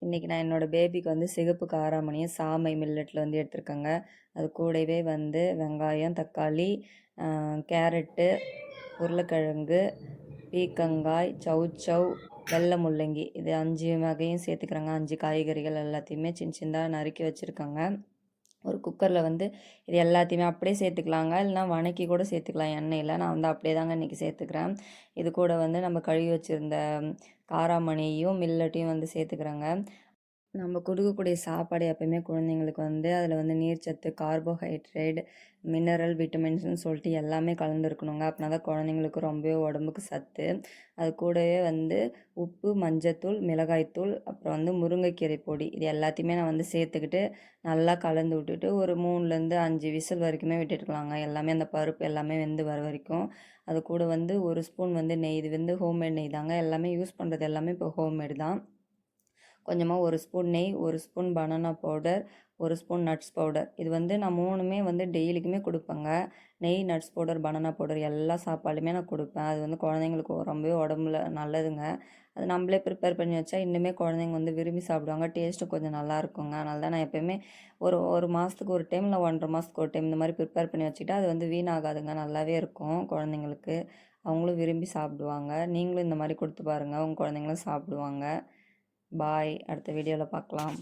இன்றைக்கி நான் என்னோடய பேபிக்கு வந்து சிகப்பு காராமணியும் சாமை மில்லட்டில் வந்து எடுத்திருக்கேங்க. அது கூடவே வந்து வெங்காயம், தக்காளி, கேரட்டு, உருளைக்கிழங்கு, பீக்கங்காய், சௌசௌ, வெள்ளை முள்ளங்கி இது 5 வகையும் சேர்த்துக்கிறேங்க. 5 காய்கறிகள் எல்லாத்தையுமே சின்ன சின்னதாக நறுக்கி வச்சுருக்கேங்க. ஒரு குக்கரில் வந்து இது எல்லாத்தையுமே அப்படியே சேர்த்துக்கலாங்க, இல்லைனா வணக்கி கூட சேர்த்துக்கலாம் எண்ணெயில். நான் வந்து அப்படியே தாங்க இன்றைக்கி சேர்த்துக்கிறேன். இது கூட வந்து நம்ம கழுவி வச்சுருந்த காராமணியும் மில்லட்டையும் வந்து சேர்த்துக்கிறேங்க. நம்ம கொடுக்கக்கூடிய சாப்பாடு எப்போயுமே குழந்தைங்களுக்கு வந்து அதில் வந்து நீர்ச்சத்து, கார்போஹைட்ரேட், மினரல், விட்டமின்ஸ்னு சொல்லிட்டு எல்லாமே கலந்துருக்கணுங்க. அப்படின்னா தான் குழந்தைங்களுக்கு ரொம்பவே உடம்புக்கு சத்து. அது கூடவே வந்து உப்பு, மஞ்சத்தூள், மிளகாய்த்தூள், அப்புறம் வந்து முருங்கைக்கீரை பொடி இது எல்லாத்தையுமே நான் வந்து சேர்த்துக்கிட்டு நல்லா கலந்து விட்டுட்டு ஒரு 3லேருந்து 5 விசில் வரைக்குமே விட்டுட்டுக்கலாங்க. எல்லாமே அந்த பருப்பு எல்லாமே வெந்து வர வரைக்கும். அது கூட வந்து 1 ஸ்பூன் வந்து நெய், இது வந்து ஹோம்மேட் நெய் தாங்க. எல்லாமே யூஸ் பண்ணுறது எல்லாமே இப்போ ஹோம்மேடு தான். கொஞ்சமாக 1 ஸ்பூன் நெய், 1 spoon banana powder, 1 spoon nuts powder. இது வந்து நான் 3மே வந்து டெய்லிக்குமே கொடுப்பேங்க. நெய், நட்ஸ் பவுடர், பனானா பவுடர் எல்லா சாப்பாடுலையுமே நான் கொடுப்பேன். அது வந்து குழந்தைங்களுக்கு ரொம்பவே உடம்புல நல்லதுங்க. அது நம்மளே ப்ரிப்பேர் பண்ணி வச்சா இன்னுமே குழந்தைங்க வந்து விரும்பி சாப்பிடுவாங்க. டேஸ்ட்டும் கொஞ்சம் நல்லாயிருக்குங்க. அதனால தான் நான் எப்போயுமே ஒரு மாதத்துக்கு ஒரு டைம், இல்லை 1½ மாதத்துக்கு ஒரு டைம் இந்த மாதிரி ப்ரிப்பேர் பண்ணி வச்சுக்கிட்டா அது வந்து வீணாகாதுங்க. நல்லாவே இருக்கும் குழந்தைங்களுக்கு. அவங்களும் விரும்பி சாப்பிடுவாங்க. நீங்களும் இந்த மாதிரி கொடுத்து பாருங்கள், உங்கள் குழந்தைங்களும் சாப்பிடுவாங்க. பாய். அடுத்த வீடியோவில் பார்க்கலாம்.